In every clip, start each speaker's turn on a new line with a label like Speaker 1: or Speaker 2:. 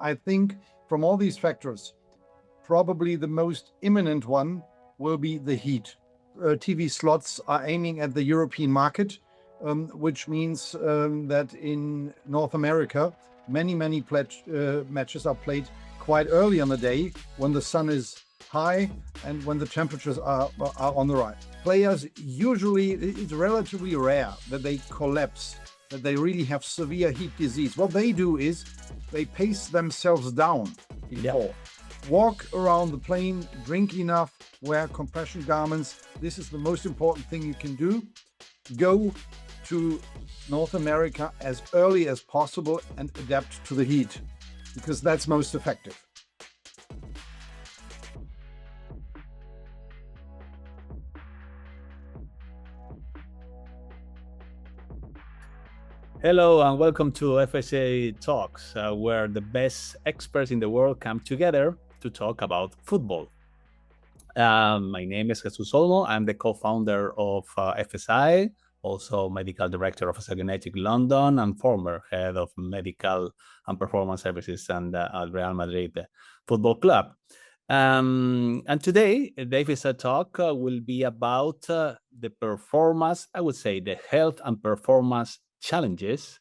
Speaker 1: I think from all these factors, probably the most imminent one will be the heat. TV slots are aiming at the European market, which means that in North America, many matches are played quite early on the day when the sun is high and when the temperatures are on the rise. Players usually, it's relatively rare that they collapse, that they really have severe heat disease. What they do is they pace themselves down before. Walk around the plane, drink enough, wear compression garments. This is the most important thing you can do. Go to North America as early as possible and adapt to the heat, because that's most effective.
Speaker 2: Hello and welcome to FSI Talks, where the best experts in the world come together to talk about football. My name is Jesús Olmo. I'm the co-founder of FSI, also medical director of Cybernetic London and former head of medical and performance services and at Real Madrid Football Club. And today, the FSI Talk will be about the performance, I would say the health and performance challenges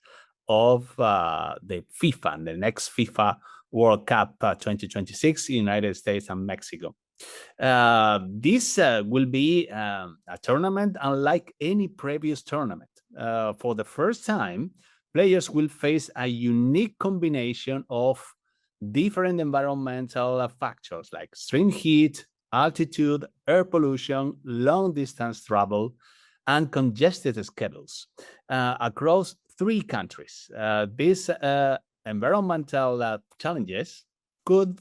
Speaker 2: of the FIFA, the next FIFA World Cup 2026 in the United States and Mexico. This will be a tournament unlike any previous tournament. For the first time, players will face a unique combination of different environmental factors like extreme heat, altitude, air pollution, long distance travel, and congested schedules across 3 countries. These environmental challenges could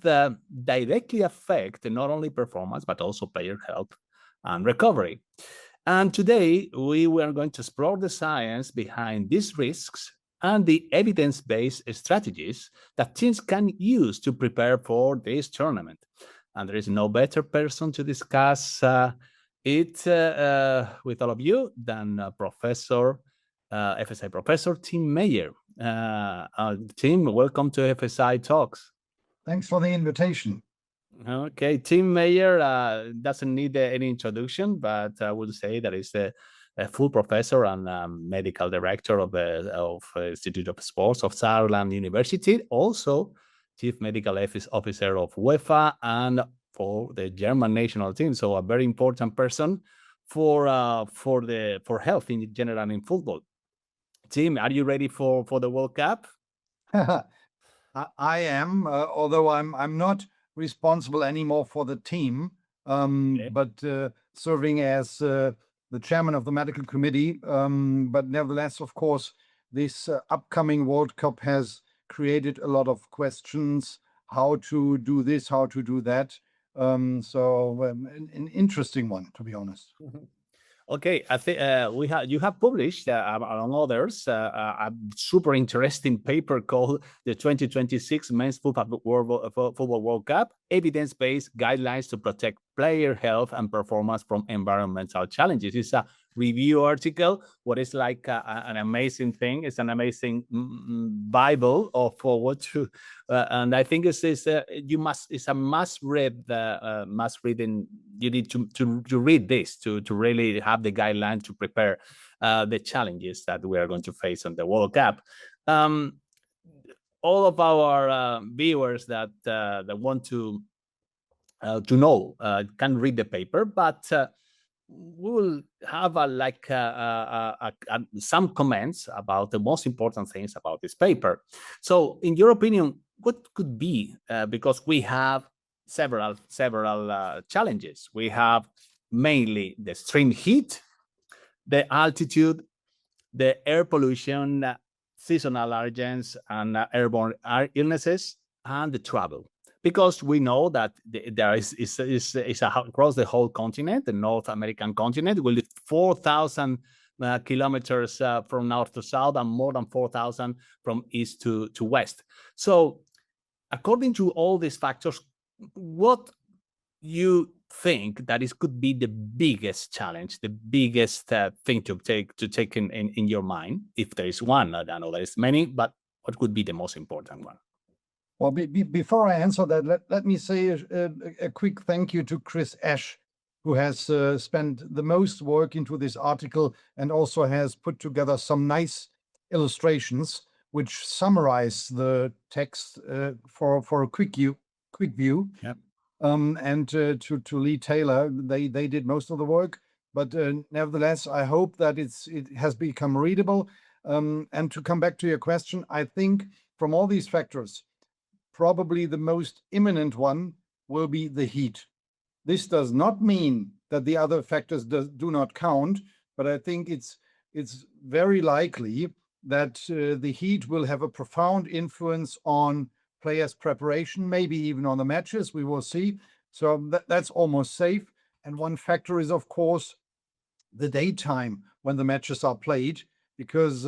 Speaker 2: directly affect not only performance, but also player health and recovery. And today, we are going to explore the science behind these risks and the evidence-based strategies that teams can use to prepare for this tournament. And there is no better person to discuss it with all of you than FSI Professor Tim Meyer. Tim, welcome to FSI Talks.
Speaker 1: Thanks for the invitation.
Speaker 2: Okay, Tim Meyer doesn't need any introduction, but I would say that he's a full professor and medical director of the Institute of Sports of Saarland University, also chief medical officer of UEFA and for the German national team. So a very important person for health in general and in football. Tim, are you ready for the World Cup?
Speaker 1: I am, although I'm not responsible anymore for the team,
Speaker 2: Okay.
Speaker 1: but serving as the chairman of the medical committee. But nevertheless, of course, this upcoming World Cup has created a lot of questions: how to do this, how to do that. An interesting one, to be honest.
Speaker 2: Okay, I think you have published, among others, a super interesting paper called the 2026 Men's Football World Cup: Evidence-Based Guidelines to Protect Player Health and Performance from Environmental Challenges. It's a review article. What is like an amazing thing. It's an amazing Bible of what to, and I think it's a must read. You need to read this to really have the guidelines to prepare the challenges that we are going to face on the World Cup. All of our viewers that want to know can read the paper, but we will have some comments about the most important things about this paper. So, in your opinion, what could be, because we have several challenges. We have mainly the extreme heat, the altitude, the air pollution, seasonal allergens and airborne illnesses, and the travel. Because we know that there is across the whole continent, the North American continent, will be 4,000 kilometers from north to south and more than 4,000 from east to west. So, according to all these factors, what you think that it could be the biggest challenge, the biggest thing to take in your mind, if there is one? I know there is many, but what could be the most important one?
Speaker 1: Well, before I answer that, let me say a quick thank you to Chris Ash, who has spent the most work into this article and also has put together some nice illustrations which summarize the text for a quick view.
Speaker 2: Yeah.
Speaker 1: And to Lee Taylor, they did most of the work, but nevertheless, I hope that it has become readable. And to come back to your question, I think from all these factors, probably the most imminent one will be the heat. This does not mean that the other factors do not count, but I think it's very likely that the heat will have a profound influence on players' preparation, maybe even on the matches. We will see. So that's almost safe. And one factor is, of course, the daytime when the matches are played, because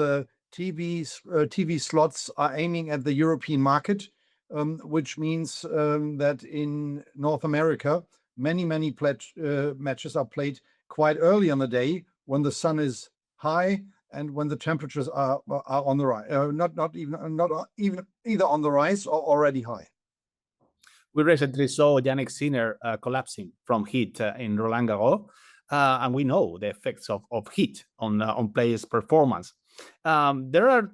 Speaker 1: TV slots are aiming at the European market, which means that in North America, many matches are played quite early on the day when the sun is high and when the temperatures are on the rise, not even either on the rise or already high.
Speaker 2: We recently saw Yannick Sinner collapsing from heat in Roland Garros, and we know the effects of heat on players' performance. There are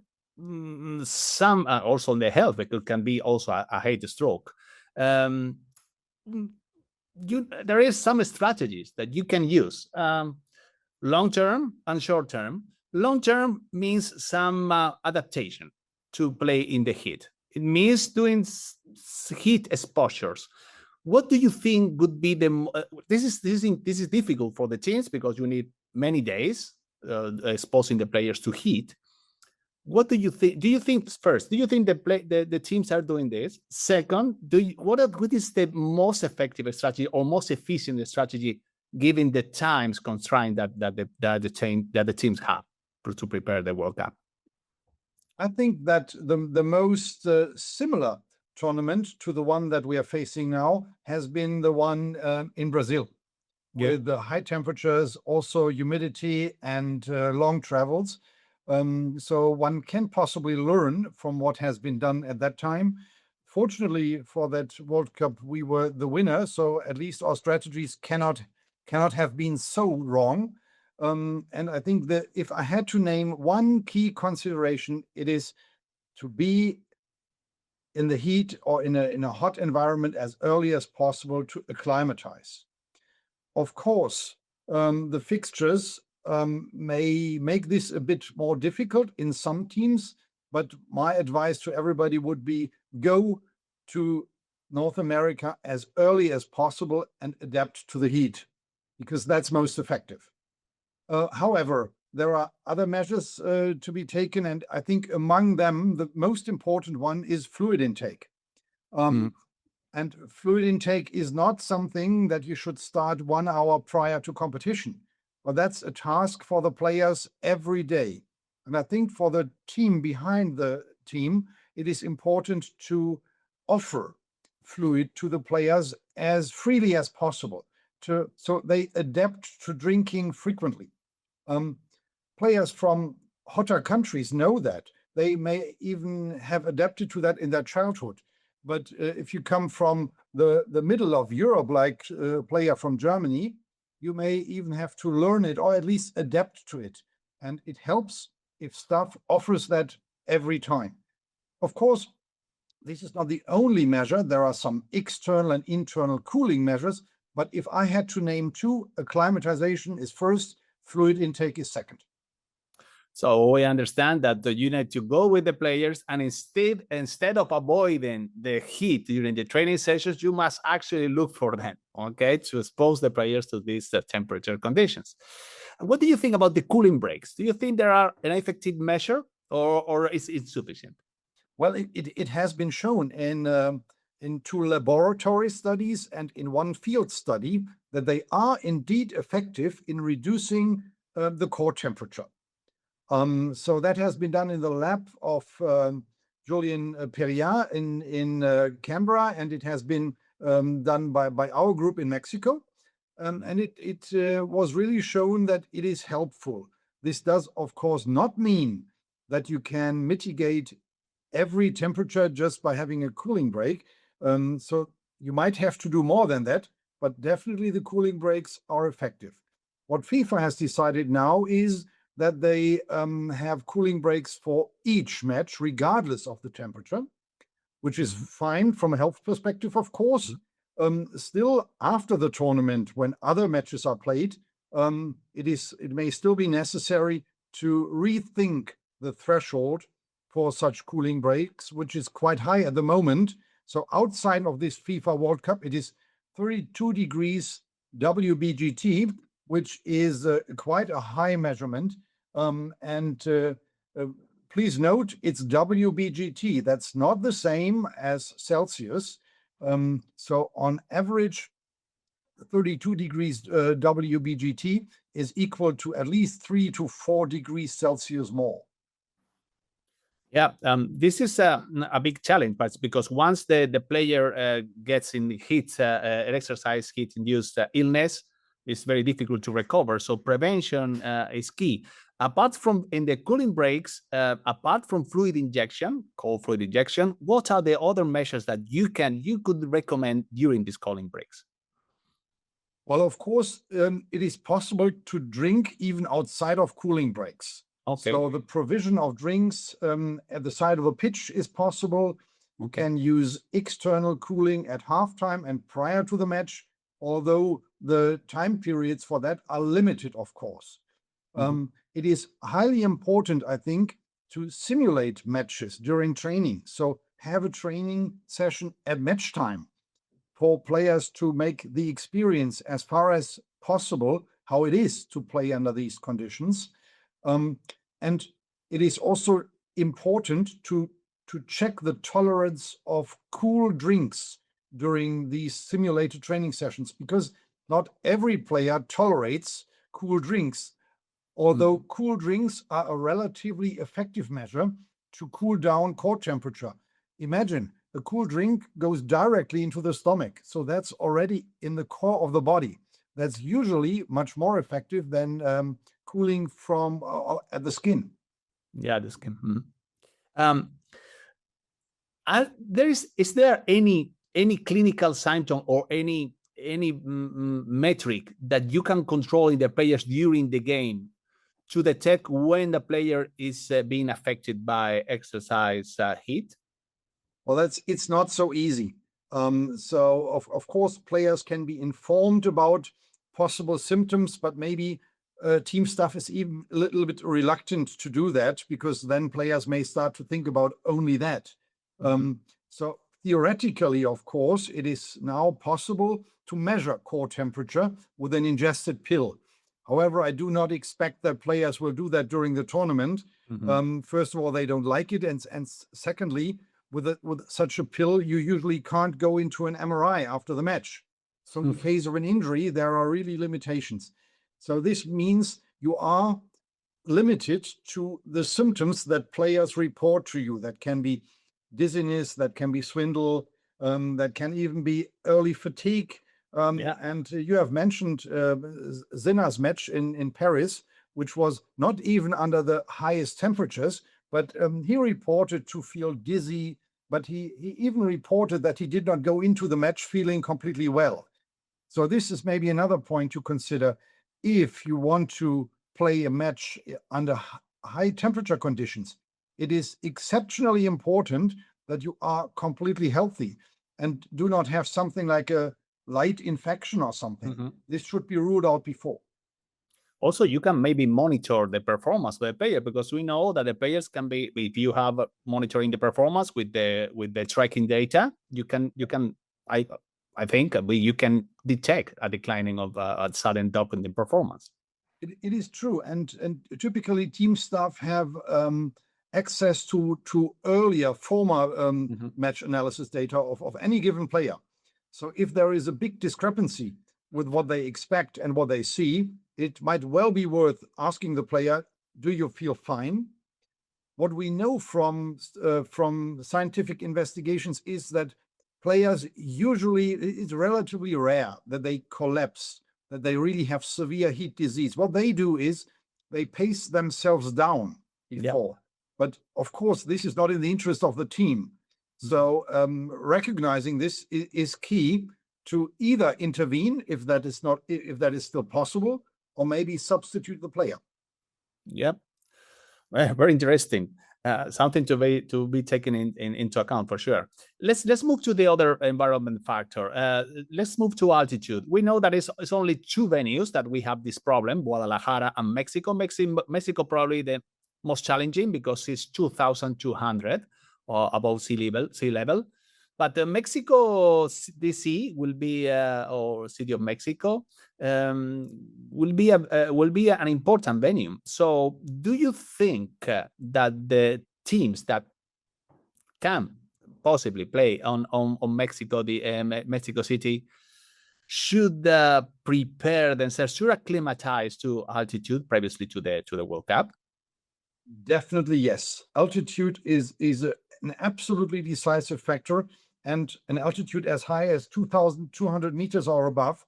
Speaker 2: some also on the health, because it can be also a heat stroke. There is some strategies that you can use, long term and short term. Long term means some adaptation to play in the heat. It means doing heat exposures. What do you think would be the? This is difficult for the teams because you need many days exposing the players to heat. What do you think? Do you think first? Do you think the teams are doing this? Second, what is the most effective strategy or most efficient strategy given the times constraint that the teams have to prepare the World Cup?
Speaker 1: I think that the most similar tournament to the one that we are facing now has been the one in Brazil, with the high temperatures, also humidity and long travels. So one can possibly learn from what has been done at that time. Fortunately for that World Cup, we were the winner, so at least our strategies cannot have been so wrong. And I think that if I had to name one key consideration, it is to be in the heat or in a hot environment as early as possible to acclimatize. Of course, the fixtures may make this a bit more difficult in some teams, but my advice to everybody would be go to North America as early as possible and adapt to the heat, because that's most effective. However, there are other measures to be taken, and I think among them, the most important one is fluid intake. And fluid intake is not something that you should start 1 hour prior to competition, but that's a task for the players every day. And I think for the team behind the team, it is important to offer fluid to the players as freely as possible, so they adapt to drinking frequently. Players from hotter countries know that. They may even have adapted to that in their childhood. But if you come from the middle of Europe, like a player from Germany, you may even have to learn it or at least adapt to it. And it helps if staff offers that every time. Of course, this is not the only measure. There are some external and internal cooling measures. But if I had to name two, acclimatization is first, fluid intake is second.
Speaker 2: So we understand that you need to go with the players, and instead of avoiding the heat during the training sessions, you must actually look for them, okay, to expose the players to these temperature conditions. What do you think about the cooling breaks? Do you think there are an effective measure, or is it insufficient?
Speaker 1: Well, it has been shown in 2 laboratory studies and in 1 field study that they are indeed effective in reducing the core temperature. So that has been done in the lab of Julien Perriat in Canberra, and it has been done by our group in Mexico. And it was really shown that it is helpful. This does, of course, not mean that you can mitigate every temperature just by having a cooling break. So you might have to do more than that, but definitely the cooling breaks are effective. What FIFA has decided now is that they have cooling breaks for each match, regardless of the temperature, which is fine from a health perspective, of course. Still, after the tournament, when other matches are played, it may still be necessary to rethink the threshold for such cooling breaks, which is quite high at the moment. So outside of this FIFA World Cup, it is 32 degrees WBGT, which is quite a high measurement. Please note, it's WBGT. That's not the same as Celsius. So on average, 32 degrees WBGT is equal to at least 3 to 4 degrees Celsius more.
Speaker 2: Yeah, this is a big challenge, but because once the player gets in heat, exercise heat-induced illness, it's very difficult to recover. So prevention is key. Apart from in the cooling breaks, apart from fluid injection, cold fluid injection, what are the other measures that you could recommend during these cooling breaks?
Speaker 1: Well, of course, it is possible to drink even outside of cooling breaks.
Speaker 2: Okay.
Speaker 1: So the provision of drinks at the side of a pitch is possible. You can use external cooling at halftime and prior to the match, although the time periods for that are limited, of course. It is highly important, I think, to simulate matches during training. So have a training session at match time for players to make the experience as far as possible how it is to play under these conditions. And it is also important to check the tolerance of cool drinks during these simulated training sessions, because not every player tolerates cool drinks, although cool drinks are a relatively effective measure to cool down core temperature. Imagine a cool drink goes directly into the stomach, so that's already in the core of the body. That's usually much more effective than cooling from at the skin.
Speaker 2: Yeah, the skin. Is there any clinical symptom or any metric that you can control in the players during the game to detect when the player is being affected by exercise heat?
Speaker 1: Well, it's not so easy. So of course, players can be informed about possible symptoms, but maybe team staff is even a little bit reluctant to do that, because then players may start to think about only that. So theoretically, of course, it is now possible to measure core temperature with an ingested pill. However, I do not expect that players will do that during the tournament. First of all, they don't like it, and secondly, with such a pill, you usually can't go into an MRI after the match. So in case of an injury, there are really limitations. So this means you are limited to the symptoms that players report to you. That can be dizziness, that can be swindle, that can even be early fatigue. And you have mentioned Zinner's match in Paris, which was not even under the highest temperatures, but he reported to feel dizzy, but he even reported that he did not go into the match feeling completely well. So this is maybe another point to consider if you want to play a match under high temperature conditions. It is exceptionally important that you are completely healthy and do not have something like a light infection or something. This should be ruled out before.
Speaker 2: Also, you can maybe monitor the performance of the player, because we know that the players can be, if you have monitoring the performance with the tracking data, you can I think you can detect a declining of a sudden drop in the performance.
Speaker 1: It is true, and typically team staff have access to earlier former match analysis data of any given player. So if there is a big discrepancy with what they expect and what they see, it might well be worth asking the player, do you feel fine? What we know from scientific investigations is that players usually, it's relatively rare that they collapse, that they really have severe heat disease. What they do is they pace themselves down before. But of course, this is not in the interest of the team. So recognizing this is key to either intervene if that is still possible, or maybe substitute the player.
Speaker 2: Yep. Very interesting. Something to be taken into account for sure. Let's move to the other environment factor. Let's move to altitude. We know that it's only two venues that we have this problem: Guadalajara and Mexico. Mexico probably the most challenging because it's 2,200 above sea level. But Mexico DC will be, or City of Mexico, will be an important venue. So, do you think that the teams that can possibly play on Mexico, the Mexico City, should prepare themselves, should acclimatize to altitude previously to the World Cup?
Speaker 1: Definitely yes. Altitude is an absolutely decisive factor, and an altitude as high as 2,200 meters or above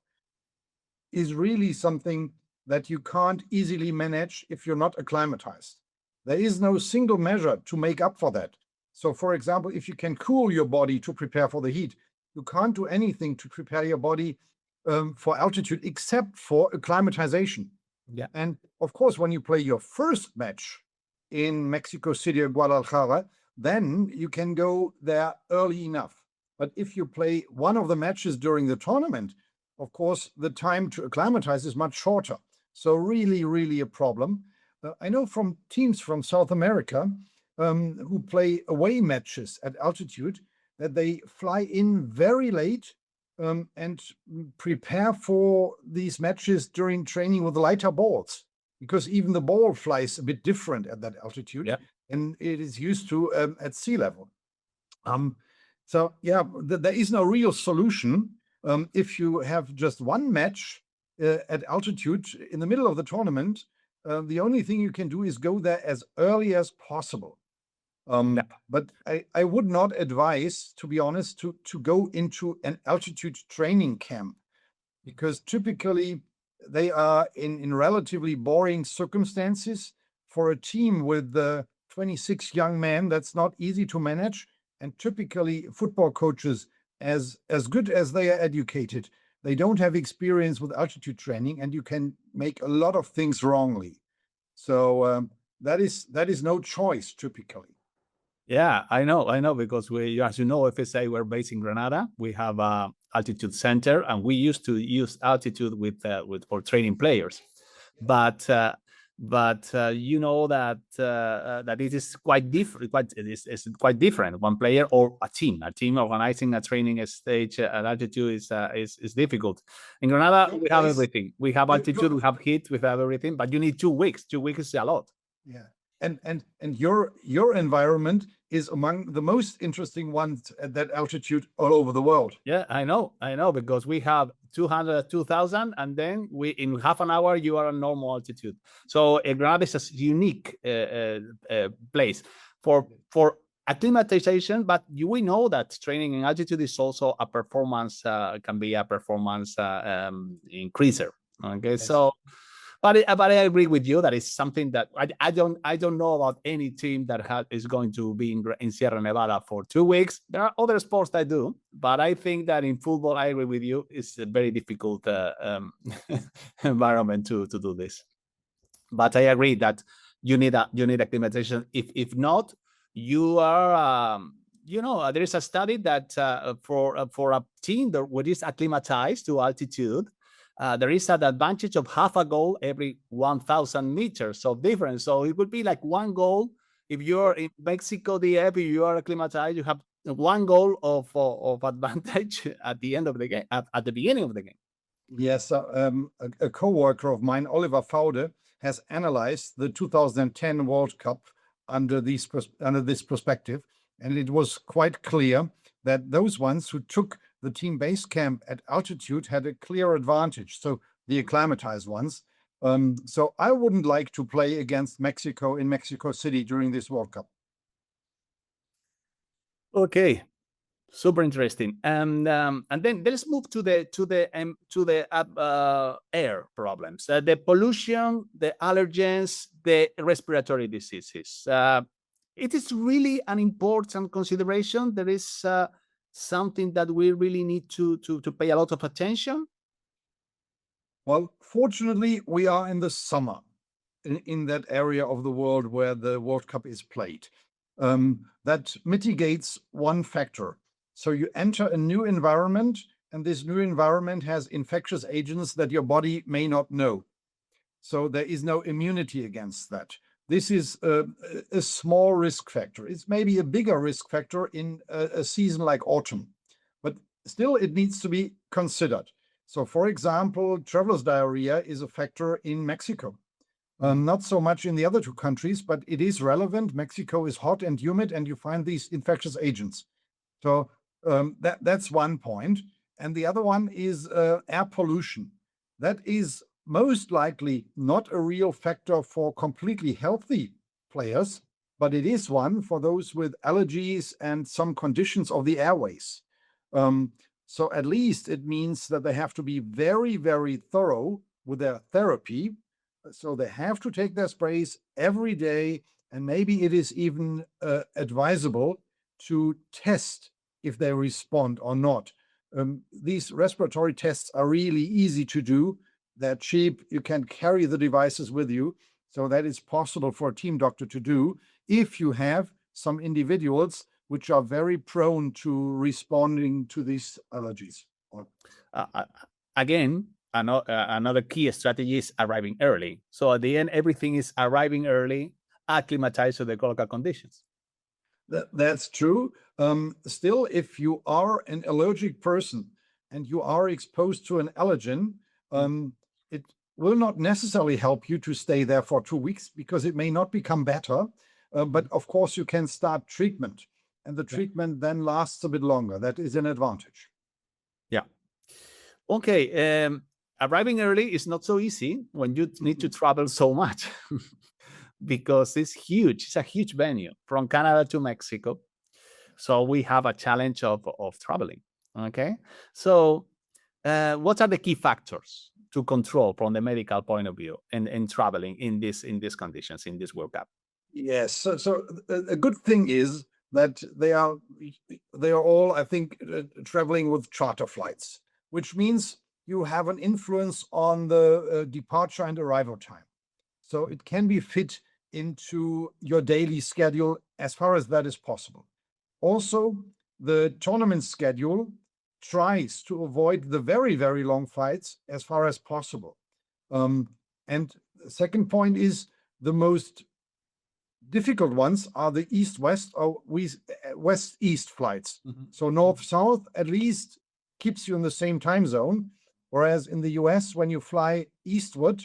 Speaker 1: is really something that you can't easily manage if you're not acclimatized. There is no single measure to make up for that. So, for example, if you can cool your body to prepare for the heat, you can't do anything to prepare your body for altitude except for acclimatization.
Speaker 2: Yeah.
Speaker 1: And of course, when you play your first match in Mexico City or Guadalajara, then you can go there early enough. But if you play one of the matches during the tournament, of course, the time to acclimatize is much shorter. So really, really a problem. I know from teams from South America who play away matches at altitude that they fly in very late and prepare for these matches during training with lighter balls, because even the ball flies a bit different at that altitude, and it is used to at sea level. So yeah, there is no real solution. If you have just one match at altitude in the middle of the tournament, the only thing you can do is go there as early as possible. But I would not advise, to be honest, to go into an altitude training camp, because typically they are in relatively boring circumstances. For a team with 26 young men, that's not easy to manage. And typically football coaches, as good as they are educated, they don't have experience with altitude training, and you can make a lot of things wrongly. So that is no choice typically.
Speaker 2: Yeah, I know, because we, as you know, FSI, we're based in Granada. We have a altitude center, and we used to use altitude with for training players, but you know that that it is quite different. It's quite different. One player or a team organizing a training stage at altitude is difficult. In Granada, we have everything. We have altitude, we have heat, we have everything. But you need 2 weeks. 2 weeks is a lot.
Speaker 1: Yeah, and your environment is among the most interesting ones at that altitude all over the world.
Speaker 2: Yeah, I know, because we have 200, 2,000, and then in half an hour you are at normal altitude. So Granada is a unique place for acclimatization, but we know that training in altitude is also a performance, can be a performance increaser. Okay, yes. So. But I agree with you that it's something that I don't know about any team that is going to be in Sierra Nevada for 2 weeks. There are other sports that do, but I think that in football, I agree with you, it's a very difficult environment to do this. But I agree that you need acclimatization. If not, you are there is a study that for a team that is acclimatized to altitude, there is an advantage of half a goal every 1,000 meters of difference. So it would be like one goal. If you're in Mexico, if you are acclimatized, you have one goal of advantage at the end of the game, at the beginning of the game.
Speaker 1: Yes, a co-worker of mine, Oliver Faude, has analyzed the 2010 World Cup under this perspective, and it was quite clear that those ones who took the team base camp at altitude had a clear advantage. So the acclimatized ones. So I wouldn't like to play against Mexico in Mexico City during this World Cup.
Speaker 2: Okay, super interesting. And then let's move to the air problems, the pollution, the allergens, the respiratory diseases. It is really an important consideration. There is something that we really need to pay a lot of attention.
Speaker 1: Well, fortunately, we are in the summer in that area of the world where the World Cup is played. That mitigates one factor. So you enter a new environment, and this new environment has infectious agents that your body may not know. So there is no immunity against that. This is a small risk factor. It's maybe a bigger risk factor in a season like autumn, but still it needs to be considered. So, for example, traveler's diarrhea is a factor in Mexico. Not so much in the other two countries, but it is relevant. Mexico is hot and humid, and you find these infectious agents. So that's one point. And the other one is air pollution. That is most likely not a real factor for completely healthy players, but it is one for those with allergies and some conditions of the airways. So at least it means that they have to be very, very thorough with their therapy. So they have to take their sprays every day, and maybe it is even advisable to test if they respond or not. These respiratory tests are really easy to do. They're cheap. You can carry the devices with you. So that is possible for a team doctor to do if you have some individuals which are very prone to responding to these allergies.
Speaker 2: Again, another key strategy is arriving early. So at the end, everything is arriving early, acclimatize to the local conditions.
Speaker 1: That's true. Still, if you are an allergic person and you are exposed to an allergen, it will not necessarily help you to stay there for 2 weeks because it may not become better. But of course, you can start treatment, and the treatment then lasts a bit longer. That is an advantage.
Speaker 2: Yeah. Okay. Arriving early is not so easy when you need to travel so much because it's huge. It's a huge venue from Canada to Mexico. So we have a challenge of traveling. Okay. So what are the key factors to control from the medical point of view in traveling in these conditions, in this World Cup?
Speaker 1: Yes. So a good thing is that they are all, I think, traveling with charter flights, which means you have an influence on the departure and arrival time. So it can be fit into your daily schedule as far as that is possible. Also, the tournament schedule tries to avoid the very, very long flights as far as possible. And the second point is the most difficult ones are the east-west or west-east flights. So north-south at least keeps you in the same time zone, whereas in the US, when you fly eastward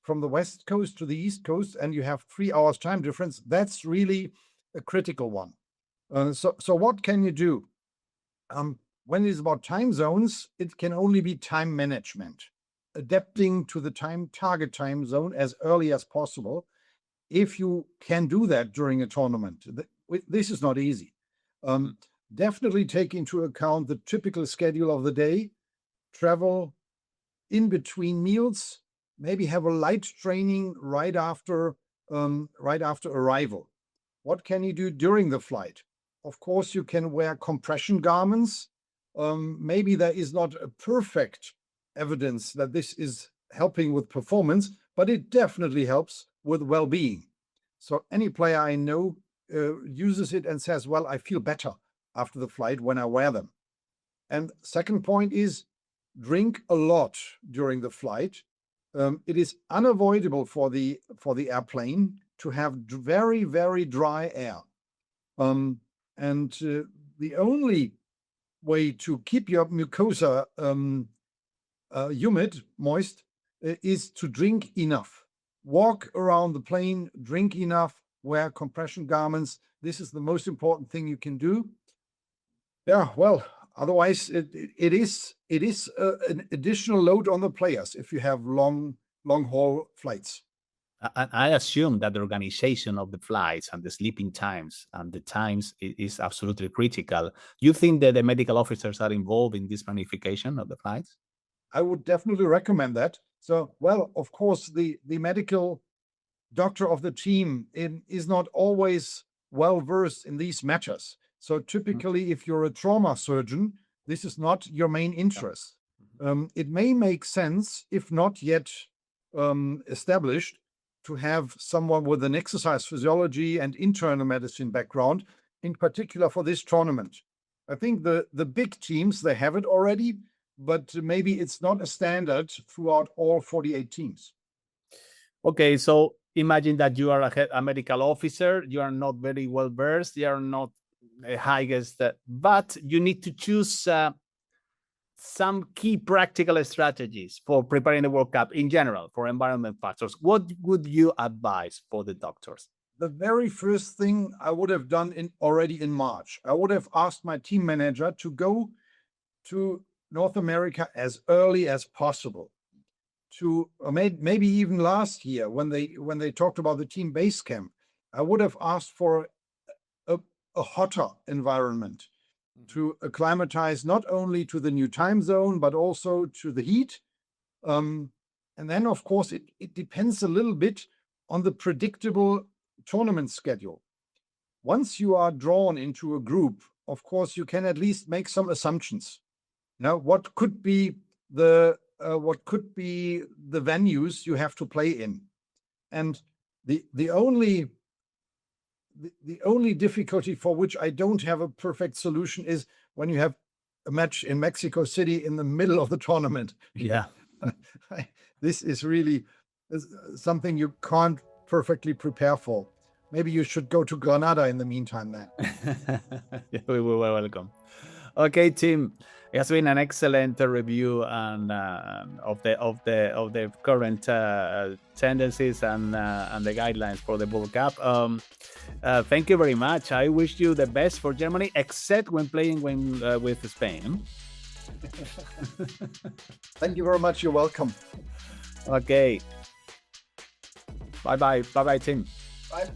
Speaker 1: from the west coast to the east coast and you have 3 hours time difference, that's really a critical one. So what can you do? When it is about time zones, it can only be time management, adapting to the target time zone as early as possible. If you can do that during a tournament, this is not easy. Definitely take into account the typical schedule of the day, travel in between meals, maybe have a light training right after arrival. What can you do during the flight? Of course, you can wear compression garments. Maybe there is not a perfect evidence that this is helping with performance, but it definitely helps with well-being. So any player I know uses it and says, well, I feel better after the flight when I wear them. And second point is drink a lot during the flight. It is unavoidable for the airplane to have very, very dry air. The only way to keep your mucosa humid, moist, is to drink enough. Walk around the plane, drink enough, wear compression garments. This is the most important thing you can do. Yeah, well, otherwise it is an additional load on the players if you have long haul flights.
Speaker 2: I assume that the organization of the flights and the sleeping times and the times is absolutely critical. You think that the medical officers are involved in this planification of the flights?
Speaker 1: I would definitely recommend that. So, well, of course, the medical doctor of the team is not always well versed in these matters. So typically, if you're a trauma surgeon, this is not your main interest. It may make sense, if not yet established, to have someone with an exercise physiology and internal medicine background, in particular for this tournament. I think the big teams, they have it already, but maybe it's not a standard throughout all 48 teams.
Speaker 2: Okay, so imagine that you are a medical officer, you are not very well versed, you are not the highest, but you need to choose some key practical strategies for preparing the World Cup in general for environment factors. What would you advise for the doctors?
Speaker 1: The very first thing I would have done already in March, I would have asked my team manager to go to North America as early as possible. To maybe even last year when they talked about the team base camp, I would have asked for a hotter environment to acclimatize not only to the new time zone, but also to the heat. And then, of course, it depends a little bit on the predictable tournament schedule. Once you are drawn into a group, of course, you can at least make some assumptions. Now, what could be the venues you have to play in? And the only difficulty for which I don't have a perfect solution is when you have a match in Mexico City in the middle of the tournament.
Speaker 2: Yeah.
Speaker 1: This is really something you can't perfectly prepare for. Maybe you should go to Granada in the meantime then.
Speaker 2: Yeah, we were welcome. Okay, Tim, it has been an excellent review and of the current tendencies and the guidelines for the World Cup. Thank you very much. I wish you the best for Germany, except when playing with Spain.
Speaker 1: Thank you very much. You're welcome.
Speaker 2: Okay. Bye bye, Tim.
Speaker 1: Bye.